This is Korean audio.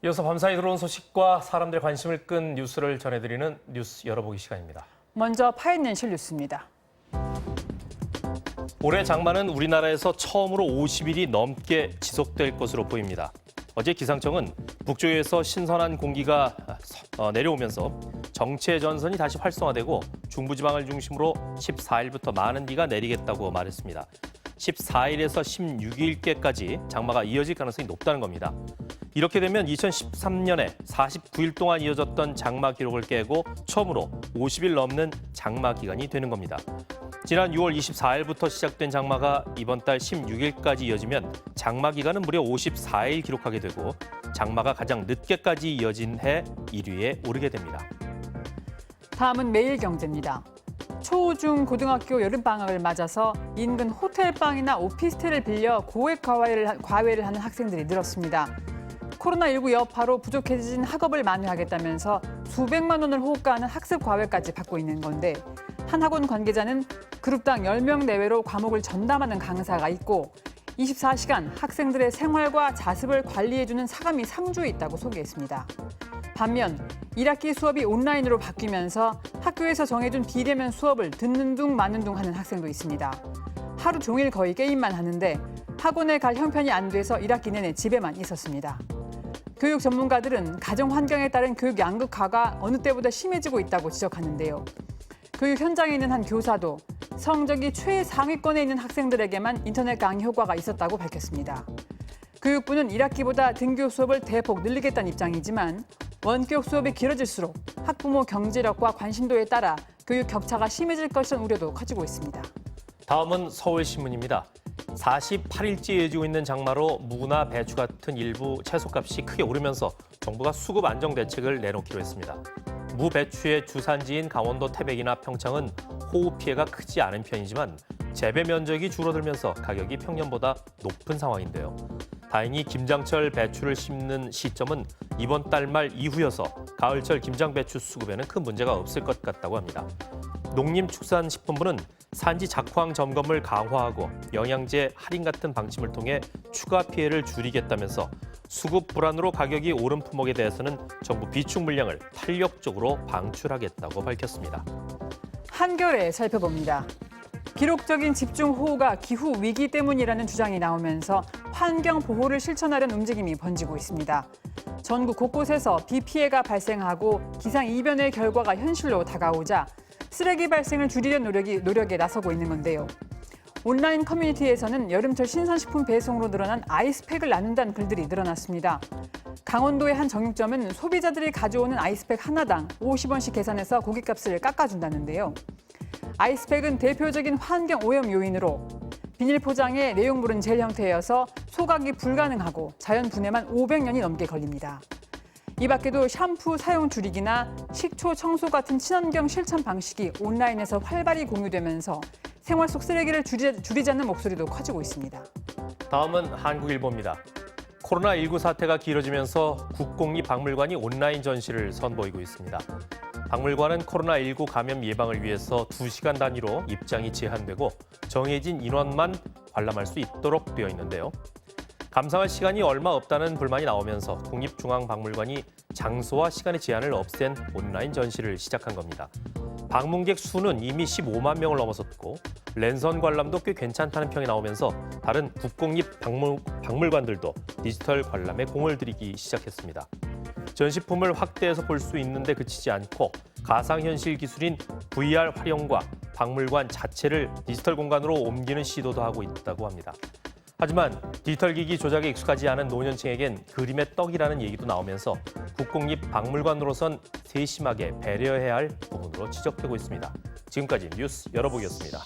이어서 밤사이 들어온 소식과 사람들의 관심을 끈 뉴스를 전해드리는 뉴스 열어보기 시간입니다. 먼저 파이낸셜 뉴스입니다. 올해 장마는 우리나라에서 처음으로 50일이 넘게 지속될 것으로 보입니다. 어제 기상청은 북쪽에서 신선한 공기가 내려오면서 정체 전선이 다시 활성화되고 중부지방을 중심으로 14일부터 많은 비가 내리겠다고 말했습니다. 14일에서 16일께까지 장마가 이어질 가능성이 높다는 겁니다. 이렇게 되면 2013년에 49일 동안 이어졌던 장마 기록을 깨고 처음으로 50일 넘는 장마 기간이 되는 겁니다. 지난 6월 24일부터 시작된 장마가 이번 달 16일까지 이어지면 장마 기간은 무려 54일 기록하게 되고 장마가 가장 늦게까지 이어진 해 1위에 오르게 됩니다. 다음은 매일경제입니다. 초, 중, 고등학교 여름방학을 맞아서 인근 호텔방이나 오피스텔을 빌려 고액 과외를 하는 학생들이 늘었습니다. 코로나19 여파로 부족해진 학업을 만회하겠다면서 수백만 원을 호가하는 학습 과외까지 받고 있는 건데 한 학원 관계자는 그룹당 10명 내외로 과목을 전담하는 강사가 있고 24시간 학생들의 생활과 자습을 관리해주는 사감이 상주에 있다고 소개했습니다. 반면 1학기 수업이 온라인으로 바뀌면서 학교에서 정해준 비대면 수업을 듣는 둥 마는 둥 하는 학생도 있습니다. 하루 종일 거의 게임만 하는데 학원에 갈 형편이 안 돼서 1학기 내내 집에만 있었습니다. 교육 전문가들은 가정 환경에 따른 교육 양극화가 어느 때보다 심해지고 있다고 지적하는데요. 교육 현장에 있는 한 교사도 성적이 최상위권에 있는 학생들에게만 인터넷 강의 효과가 있었다고 밝혔습니다. 교육부는 1학기보다 등교 수업을 대폭 늘리겠다는 입장이지만 원격 수업이 길어질수록 학부모 경제력과 관심도에 따라 교육 격차가 심해질 것이라는 우려도 커지고 있습니다. 다음은 서울신문입니다. 48일째 이어지고 있는 장마로 무나 배추 같은 일부 채소값이 크게 오르면서 정부가 수급 안정 대책을 내놓기로 했습니다. 무 배추의 주산지인 강원도 태백이나 평창은 호우 피해가 크지 않은 편이지만 재배 면적이 줄어들면서 가격이 평년보다 높은 상황인데요. 다행히 김장철 배추를 심는 시점은 이번 달 말 이후여서 가을철 김장 배추 수급에는 큰 문제가 없을 것 같다고 합니다. 농림축산식품부는 산지 작황 점검을 강화하고 영양제 할인 같은 방침을 통해 추가 피해를 줄이겠다면서 수급 불안으로 가격이 오른 품목에 대해서는 정부 비축 물량을 탄력적으로 방출하겠다고 밝혔습니다. 한겨레 살펴봅니다. 기록적인 집중호우가 기후 위기 때문이라는 주장이 나오면서 환경 보호를 실천하려는 움직임이 번지고 있습니다. 전국 곳곳에서 비 피해가 발생하고 기상이변의 결과가 현실로 다가오자 쓰레기 발생을 줄이려는 노력에 나서고 있는 건데요. 온라인 커뮤니티에서는 여름철 신선식품 배송으로 늘어난 아이스팩을 나눈다는 글들이 늘어났습니다. 강원도의 한 정육점은 소비자들이 가져오는 아이스팩 하나당 50원씩 계산해서 고깃값을 깎아준다는데요. 아이스팩은 대표적인 환경 오염 요인으로 비닐 포장에 내용물은 젤 형태여서 소각이 불가능하고 자연 분해만 500년이 넘게 걸립니다. 이 밖에도 샴푸 사용 줄이기나 식초 청소 같은 친환경 실천 방식이 온라인에서 활발히 공유되면서 생활 속 쓰레기를 줄이자는 목소리도 커지고 있습니다. 다음은 한국일보입니다. 코로나19 사태가 길어지면서 국공립박물관이 온라인 전시를 선보이고 있습니다. 박물관은 코로나19 감염 예방을 위해서 2시간 단위로 입장이 제한되고 정해진 인원만 관람할 수 있도록 되어 있는데요. 감상할 시간이 얼마 없다는 불만이 나오면서 국립중앙박물관이 장소와 시간의 제한을 없앤 온라인 전시를 시작한 겁니다. 방문객 수는 이미 15만 명을 넘어섰고 랜선 관람도 꽤 괜찮다는 평이 나오면서 다른 국공립박물관들도 디지털 관람에 공을 들이기 시작했습니다. 전시품을 확대해서 볼 수 있는데 그치지 않고 가상현실 기술인 VR 활용과 박물관 자체를 디지털 공간으로 옮기는 시도도 하고 있다고 합니다. 하지만 디지털 기기 조작에 익숙하지 않은 노년층에겐 그림의 떡이라는 얘기도 나오면서 국공립박물관으로선 세심하게 배려해야 할 부분으로 지적되고 있습니다. 지금까지 뉴스 열어보기였습니다.